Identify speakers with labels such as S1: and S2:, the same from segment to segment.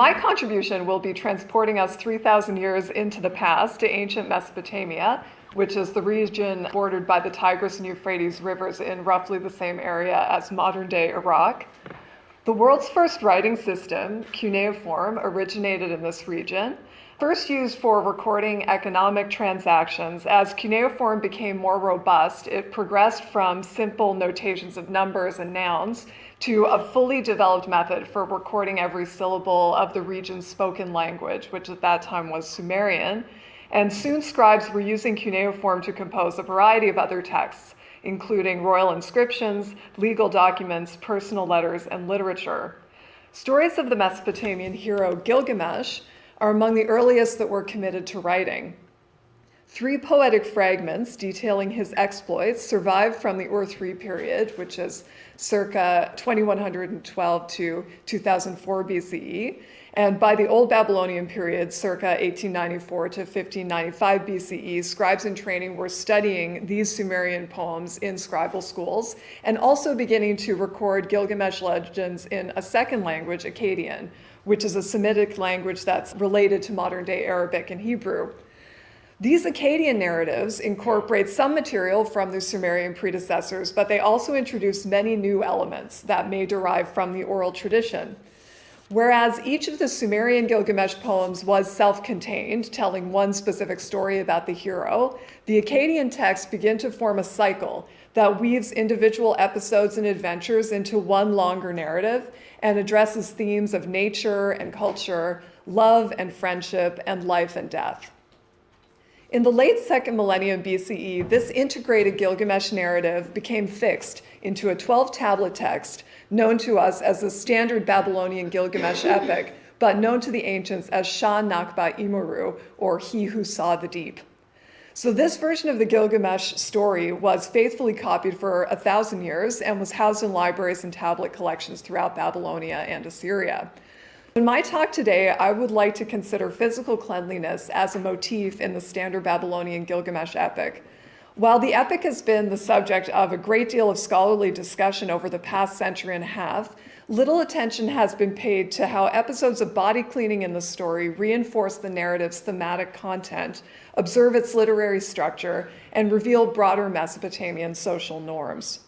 S1: My contribution will be transporting us 3,000 years into the past to ancient Mesopotamia, which is the region bordered by the Tigris and Euphrates rivers in roughly the same area as modern-day Iraq. The world's first writing system, cuneiform, originated in this region. First used for recording economic transactions, as cuneiform became more robust, it progressed from simple notations of numbers and nouns to a fully developed method for recording every syllable of the region's spoken language, which at that time was Sumerian. And soon scribes were using cuneiform to compose a variety of other texts, including royal inscriptions, legal documents, personal letters, and literature. Stories of the Mesopotamian hero Gilgamesh are among the earliest that were committed to writing. 3 poetic fragments detailing his exploits survive from the Ur-3 period, which is circa 2112 to 2004 BCE, and by the Old Babylonian period, circa 1894 to 1595 BCE, scribes in training were studying these Sumerian poems in scribal schools and also beginning to record Gilgamesh legends in a second language, Akkadian, which is a Semitic language that's related to modern-day Arabic and Hebrew. These Akkadian narratives incorporate some material from their Sumerian predecessors, but they also introduce many new elements that may derive from the oral tradition. Whereas each of the Sumerian Gilgamesh poems was self-contained, telling one specific story about the hero, the Akkadian texts begin to form a cycle that weaves individual episodes and adventures into one longer narrative and addresses themes of nature and culture, love and friendship, and life and death. In the late 2nd millennium BCE, this integrated Gilgamesh narrative became fixed into a 12-tablet text known to us as the standard Babylonian Gilgamesh epic, but known to the ancients as Shah Nakba Imuru, or He Who Saw the Deep. So this version of the Gilgamesh story was faithfully copied for 1,000 years and was housed in libraries and tablet collections throughout Babylonia and Assyria. In my talk today, I would like to consider physical cleanliness as a motif in the standard Babylonian Gilgamesh epic. While the epic has been the subject of a great deal of scholarly discussion over the past century and a half, little attention has been paid to how episodes of body cleaning in the story reinforce the narrative's thematic content, observe its literary structure, and reveal broader Mesopotamian social norms.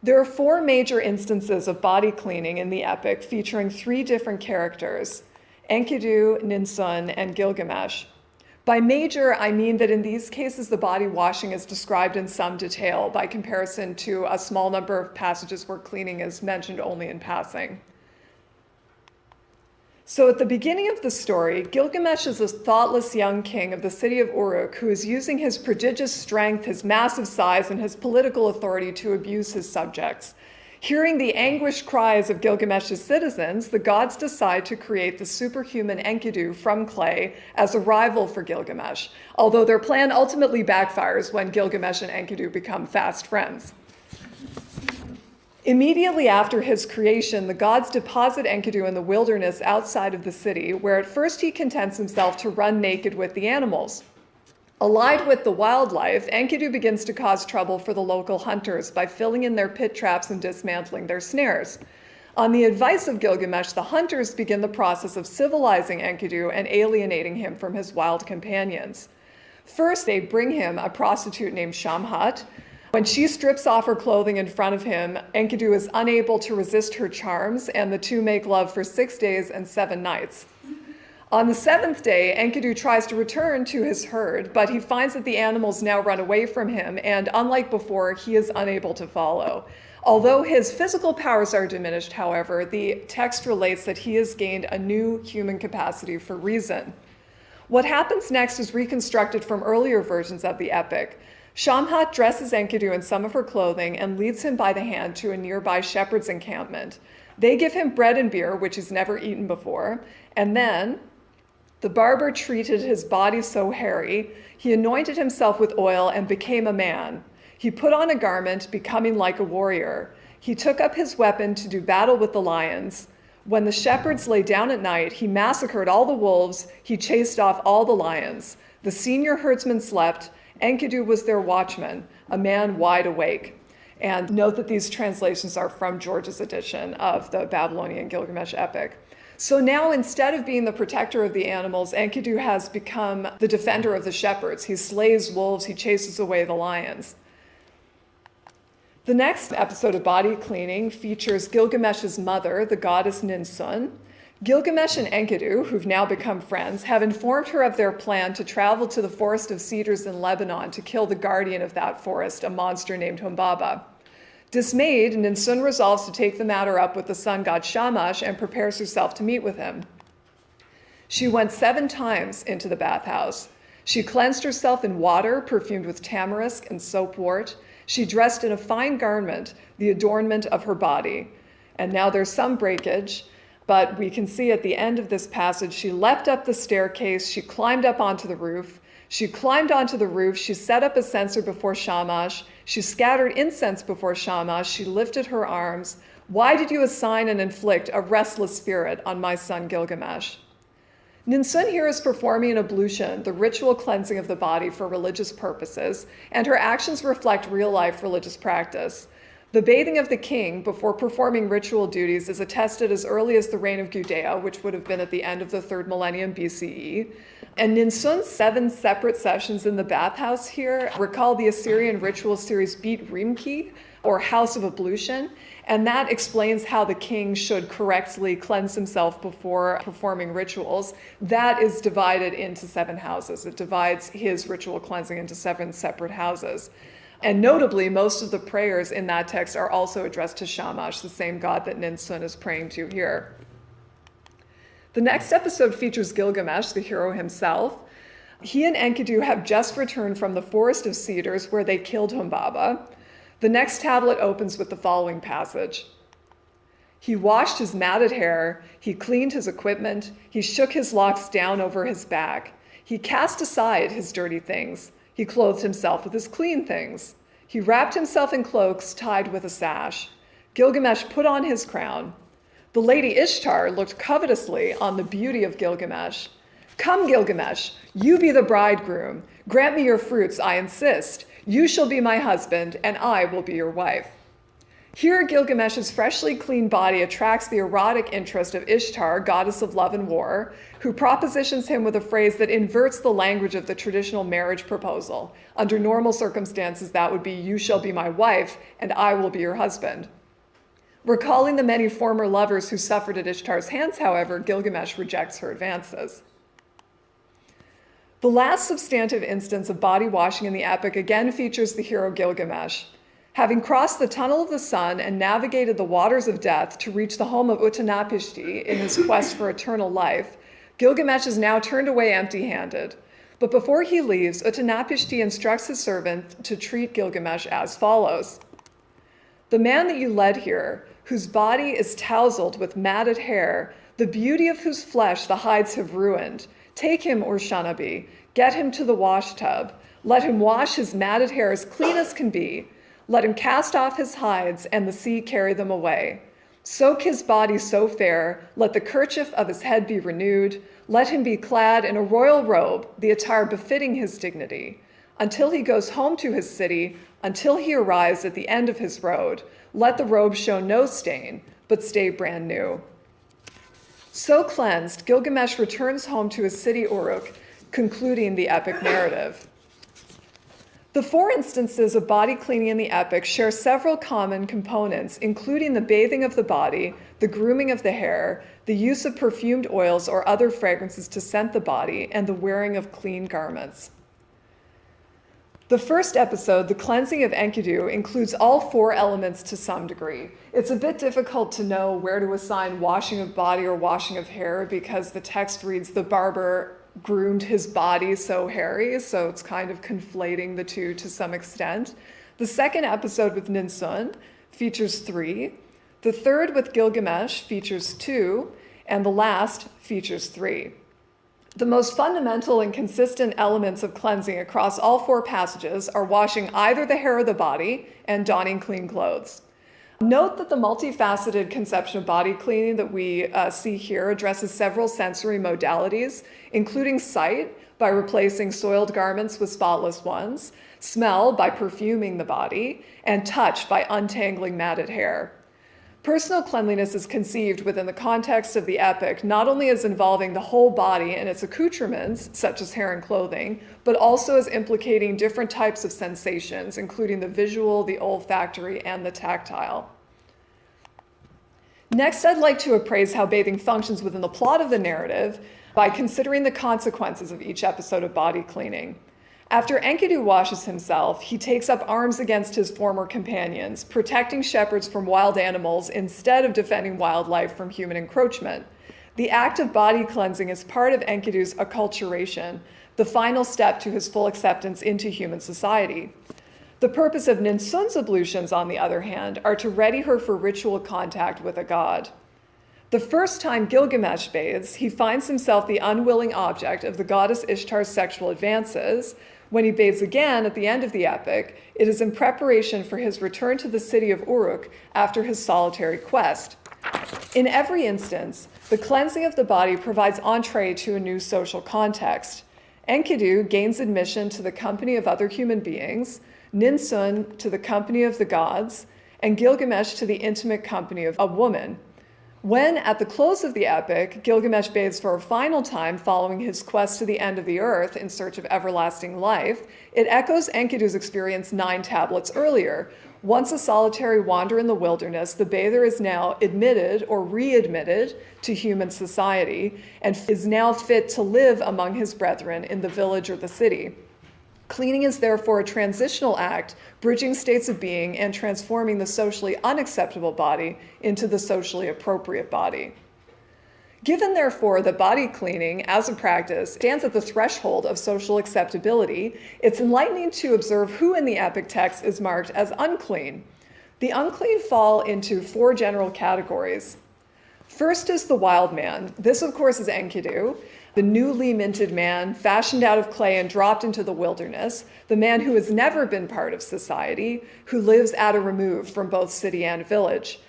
S1: There are 4 major instances of body cleaning in the epic featuring 3 different characters, Enkidu, Ninsun, and Gilgamesh. By major, I mean that in these cases the body washing is described in some detail by comparison to a small number of passages where cleaning is mentioned only in passing. So at the beginning of the story, Gilgamesh is a thoughtless young king of the city of Uruk who is using his prodigious strength, his massive size, and his political authority to abuse his subjects. Hearing the anguished cries of Gilgamesh's citizens, the gods decide to create the superhuman Enkidu from clay as a rival for Gilgamesh, although their plan ultimately backfires when Gilgamesh and Enkidu become fast friends. Immediately after his creation, the gods deposit Enkidu in the wilderness outside of the city, where at first he contents himself to run naked with the animals. Allied with the wildlife, Enkidu begins to cause trouble for the local hunters by filling in their pit traps and dismantling their snares. On the advice of Gilgamesh, the hunters begin the process of civilizing Enkidu and alienating him from his wild companions. First, they bring him a prostitute named Shamhat. When she strips off her clothing in front of him, Enkidu is unable to resist her charms, and the two make love for 6 days and 7 nights. On the 7th day, Enkidu tries to return to his herd, but he finds that the animals now run away from him, and unlike before, he is unable to follow. Although his physical powers are diminished, however, the text relates that he has gained a new human capacity for reason. What happens next is reconstructed from earlier versions of the epic. Shamhat dresses Enkidu in some of her clothing and leads him by the hand to a nearby shepherd's encampment. They give him bread and beer, which he's never eaten before, and then the barber treated his body so hairy, he anointed himself with oil and became a man. He put on a garment, becoming like a warrior. He took up his weapon to do battle with the lions. When the shepherds lay down at night, he massacred all the wolves, he chased off all the lions. The senior herdsman slept, Enkidu was their watchman, a man wide awake. And note that these translations are from George's edition of the Babylonian Gilgamesh epic. So now, instead of being the protector of the animals, Enkidu has become the defender of the shepherds. He slays wolves, he chases away the lions. The next episode of Body Cleaning features Gilgamesh's mother, the goddess Ninsun. Gilgamesh and Enkidu, who've now become friends, have informed her of their plan to travel to the forest of cedars in Lebanon to kill the guardian of that forest, a monster named Humbaba. Dismayed, Ninsun resolves to take the matter up with the sun god Shamash and prepares herself to meet with him. She went 7 times into the bathhouse. She cleansed herself in water perfumed with tamarisk and soapwort. She dressed in a fine garment, the adornment of her body. And now there's some breakage, but we can see at the end of this passage, she leapt up the staircase, she climbed up onto the roof. She climbed onto the roof, she set up a censer before Shamash, she scattered incense before Shamash, she lifted her arms. Why did you assign and inflict a restless spirit on my son Gilgamesh? Ninsun here is performing an ablution, the ritual cleansing of the body for religious purposes, and her actions reflect real-life religious practice. The bathing of the king before performing ritual duties is attested as early as the reign of Gudea, which would have been at the end of the 3rd millennium BCE. And Ninsun's 7 separate sessions in the bathhouse here recall the Assyrian ritual series Beit Rimki, or House of Ablution, and that explains how the king should correctly cleanse himself before performing rituals. That is divided into 7 houses. It divides his ritual cleansing into 7 separate houses. And notably, most of the prayers in that text are also addressed to Shamash, the same god that Ninsun is praying to here. The next episode features Gilgamesh, the hero himself. He and Enkidu have just returned from the Forest of Cedars where they killed Humbaba. The next tablet opens with the following passage. He washed his matted hair, he cleaned his equipment, he shook his locks down over his back. He cast aside his dirty things. He clothed himself with his clean things. He wrapped himself in cloaks tied with a sash. Gilgamesh put on his crown. The lady Ishtar looked covetously on the beauty of Gilgamesh. Come, Gilgamesh, you be the bridegroom. Grant me your fruits, I insist. You shall be my husband, and I will be your wife. Here, Gilgamesh's freshly clean body attracts the erotic interest of Ishtar, goddess of love and war, who propositions him with a phrase that inverts the language of the traditional marriage proposal. Under normal circumstances, that would be, you shall be my wife, and I will be your husband. Recalling the many former lovers who suffered at Ishtar's hands, however, Gilgamesh rejects her advances. The last substantive instance of body washing in the epic again features the hero Gilgamesh. Having crossed the tunnel of the sun and navigated the waters of death to reach the home of Utanapishti in his quest for eternal life, Gilgamesh is now turned away empty-handed. But before he leaves, Utanapishti instructs his servant to treat Gilgamesh as follows. The man that you led here, whose body is tousled with matted hair, the beauty of whose flesh the hides have ruined, take him, Urshanabi, get him to the wash tub, let him wash his matted hair as clean as can be, let him cast off his hides, and the sea carry them away. Soak his body so fair, let the kerchief of his head be renewed, let him be clad in a royal robe, the attire befitting his dignity. Until he goes home to his city, until he arrives at the end of his road, let the robe show no stain, but stay brand new. So cleansed, Gilgamesh returns home to his city Uruk, concluding the epic narrative. The 4 instances of body cleaning in the epic share several common components, including the bathing of the body, the grooming of the hair, the use of perfumed oils or other fragrances to scent the body, and the wearing of clean garments. The first episode, the cleansing of Enkidu, includes all 4 elements to some degree. It's a bit difficult to know where to assign washing of body or washing of hair because the text reads the barber groomed his body so hairy, so it's kind of conflating the two to some extent. The second episode with Ninsun features 3. The third with Gilgamesh features 2, and the last features 3. The most fundamental and consistent elements of cleansing across all 4 passages are washing either the hair or the body and donning clean clothes. Note that the multifaceted conception of body cleaning that we see here addresses several sensory modalities, including sight, by replacing soiled garments with spotless ones, smell by perfuming the body, and touch by untangling matted hair. Personal cleanliness is conceived within the context of the epic not only as involving the whole body and its accoutrements, such as hair and clothing, but also as implicating different types of sensations, including the visual, the olfactory, and the tactile. Next, I'd like to appraise how bathing functions within the plot of the narrative by considering the consequences of each episode of body cleaning. After Enkidu washes himself, he takes up arms against his former companions, protecting shepherds from wild animals instead of defending wildlife from human encroachment. The act of body cleansing is part of Enkidu's acculturation, the final step to his full acceptance into human society. The purpose of Ninsun's ablutions, on the other hand, are to ready her for ritual contact with a god. The first time Gilgamesh bathes, he finds himself the unwilling object of the goddess Ishtar's sexual advances. When he bathes again at the end of the epic, it is in preparation for his return to the city of Uruk after his solitary quest. In every instance, the cleansing of the body provides entree to a new social context. Enkidu gains admission to the company of other human beings, Ninsun to the company of the gods, and Gilgamesh to the intimate company of a woman. When, at the close of the epic, Gilgamesh bathes for a final time following his quest to the end of the earth in search of everlasting life, it echoes Enkidu's experience 9 tablets earlier. Once a solitary wanderer in the wilderness, the bather is now admitted or readmitted to human society and is now fit to live among his brethren in the village or the city. Cleaning is therefore a transitional act, bridging states of being and transforming the socially unacceptable body into the socially appropriate body. Given, therefore, that body cleaning as a practice stands at the threshold of social acceptability, it's enlightening to observe who in the epic text is marked as unclean. The unclean fall into 4 general categories. First is the wild man. This, of course, is Enkidu, the newly minted man, fashioned out of clay and dropped into the wilderness, the man who has never been part of society, who lives at a remove from both city and village.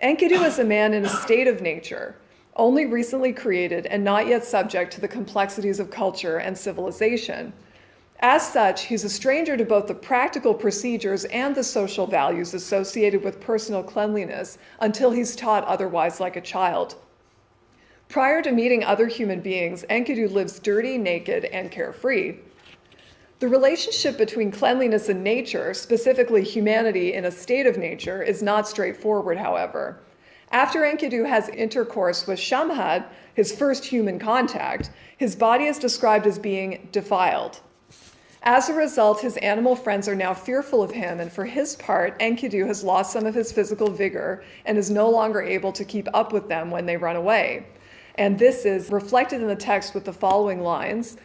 S1: Enkidu is a man in a state of nature, only recently created and not yet subject to the complexities of culture and civilization. As such, he's a stranger to both the practical procedures and the social values associated with personal cleanliness until he's taught otherwise like a child. Prior to meeting other human beings, Enkidu lives dirty, naked, and carefree. The relationship between cleanliness and nature, specifically humanity in a state of nature, is not straightforward, however. After Enkidu has intercourse with Shamhat, his first human contact, his body is described as being defiled. As a result, his animal friends are now fearful of him, and for his part, Enkidu has lost some of his physical vigor and is no longer able to keep up with them when they run away. And this is reflected in the text with the following lines.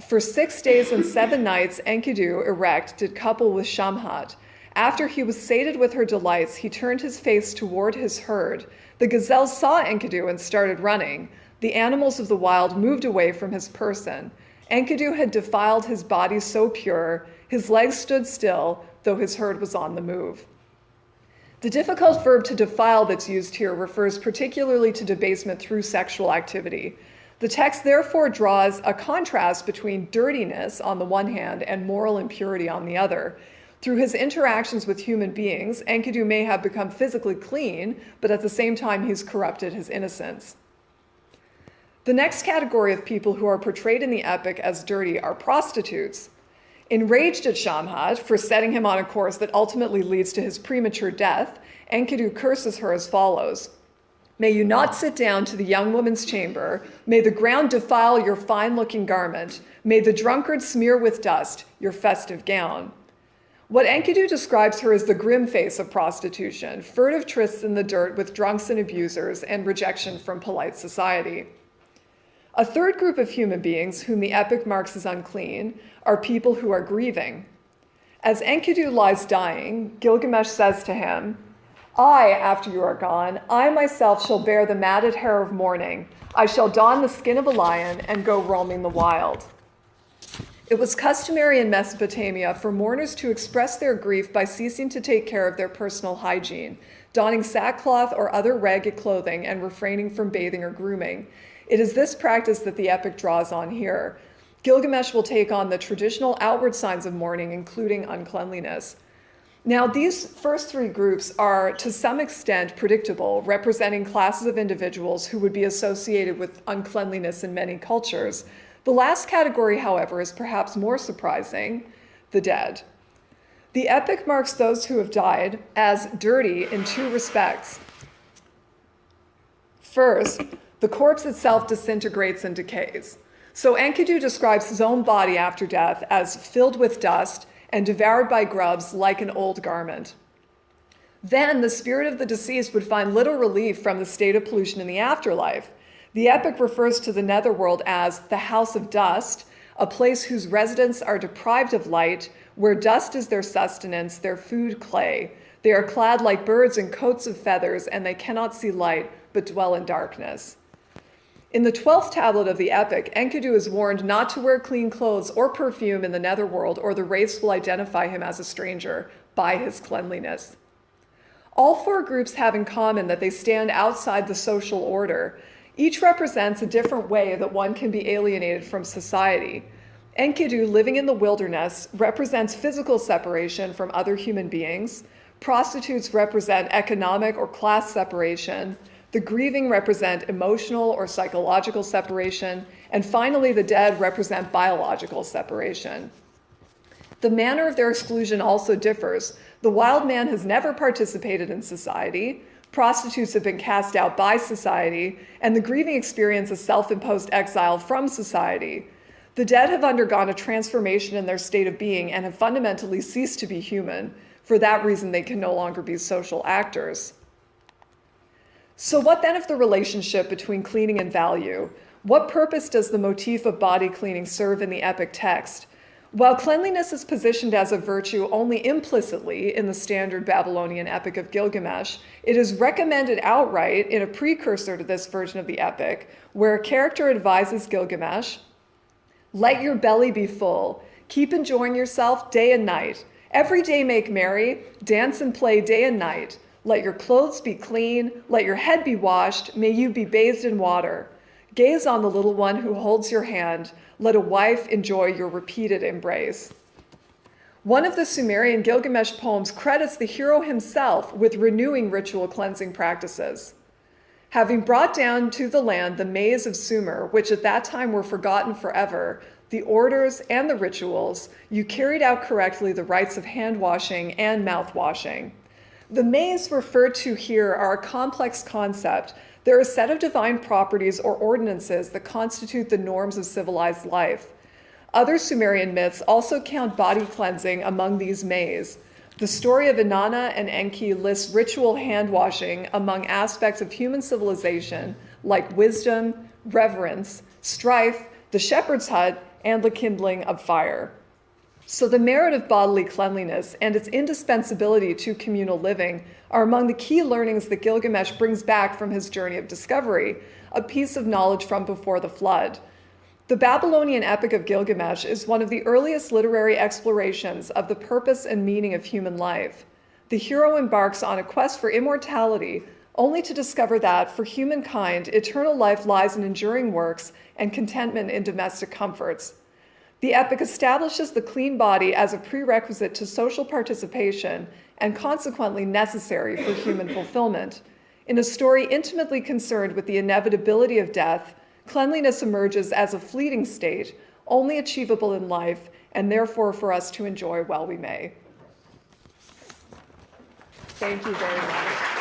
S1: For 6 days and 7 nights, Enkidu, erect, did couple with Shamhat. After he was sated with her delights, he turned his face toward his herd. The gazelles saw Enkidu and started running. The animals of the wild moved away from his person. Enkidu had defiled his body so pure, his legs stood still, though his herd was on the move. The difficult verb to defile that's used here refers particularly to debasement through sexual activity. The text therefore draws a contrast between dirtiness on the one hand and moral impurity on the other. Through his interactions with human beings, Enkidu may have become physically clean, but at the same time he's corrupted his innocence. The next category of people who are portrayed in the epic as dirty are prostitutes. Enraged at Shamhat for setting him on a course that ultimately leads to his premature death, Enkidu curses her as follows. May you not sit down to the young woman's chamber. May the ground defile your fine-looking garment. May the drunkard smear with dust your festive gown. What Enkidu describes her as the grim face of prostitution, furtive trysts in the dirt with drunks and abusers, and rejection from polite society. A third group of human beings, whom the epic marks as unclean, are people who are grieving. As Enkidu lies dying, Gilgamesh says to him, I, after you are gone, I myself shall bear the matted hair of mourning. I shall don the skin of a lion and go roaming the wild. It was customary in Mesopotamia for mourners to express their grief by ceasing to take care of their personal hygiene, donning sackcloth or other ragged clothing and refraining from bathing or grooming. It is this practice that the epic draws on here. Gilgamesh will take on the traditional outward signs of mourning, including uncleanliness. Now, these first three groups are to some extent predictable, representing classes of individuals who would be associated with uncleanliness in many cultures. The last category, however, is perhaps more surprising: the dead. The epic marks those who have died as dirty in two respects. First, the corpse itself disintegrates and decays. So Enkidu describes his own body after death as filled with dust and devoured by grubs like an old garment. Then the spirit of the deceased would find little relief from the state of pollution in the afterlife. The epic refers to the netherworld as the house of dust, a place whose residents are deprived of light, where dust is their sustenance, their food clay. They are clad like birds in coats of feathers, and they cannot see light, but dwell in darkness. In the 12th tablet of the epic, Enkidu is warned not to wear clean clothes or perfume in the netherworld, or the wraiths will identify him as a stranger by his cleanliness. All four groups have in common that they stand outside the social order. Each represents a different way that one can be alienated from society. Enkidu, living in the wilderness, represents physical separation from other human beings. Prostitutes represent economic or class separation. The grieving represent emotional or psychological separation. And finally, the dead represent biological separation. The manner of their exclusion also differs. The wild man has never participated in society. Prostitutes have been cast out by society, and the grieving experience a self-imposed exile from society. The dead have undergone a transformation in their state of being and have fundamentally ceased to be human. For that reason, they can no longer be social actors. So what then of the relationship between cleaning and value? What purpose does the motif of body cleaning serve in the epic text? While cleanliness is positioned as a virtue only implicitly in the standard Babylonian epic of Gilgamesh, it is recommended outright in a precursor to this version of the epic, where a character advises Gilgamesh, "Let your belly be full, keep enjoying yourself day and night. Every day make merry, dance and play day and night. Let your clothes be clean, let your head be washed, may you be bathed in water. Gaze on the little one who holds your hand. Let a wife enjoy your repeated embrace." One of the Sumerian Gilgamesh poems credits the hero himself with renewing ritual cleansing practices. Having brought down to the land the maize of Sumer, which at that time were forgotten forever, the orders and the rituals, you carried out correctly the rites of hand washing and mouth washing. The maize referred to here are a complex concept. They're a set of divine properties or ordinances that constitute the norms of civilized life. Other Sumerian myths also count body cleansing among these maize. The story of Inanna and Enki lists ritual hand washing among aspects of human civilization like wisdom, reverence, strife, the shepherd's hut, and the kindling of fire. So the merit of bodily cleanliness and its indispensability to communal living are among the key learnings that Gilgamesh brings back from his journey of discovery, a piece of knowledge from before the flood. The Babylonian epic of Gilgamesh is one of the earliest literary explorations of the purpose and meaning of human life. The hero embarks on a quest for immortality, only to discover that, for humankind, eternal life lies in enduring works and contentment in domestic comforts. The epic establishes the clean body as a prerequisite to social participation and consequently necessary for human fulfillment. In a story intimately concerned with the inevitability of death, cleanliness emerges as a fleeting state, only achievable in life, and therefore for us to enjoy while we may. Thank you very much.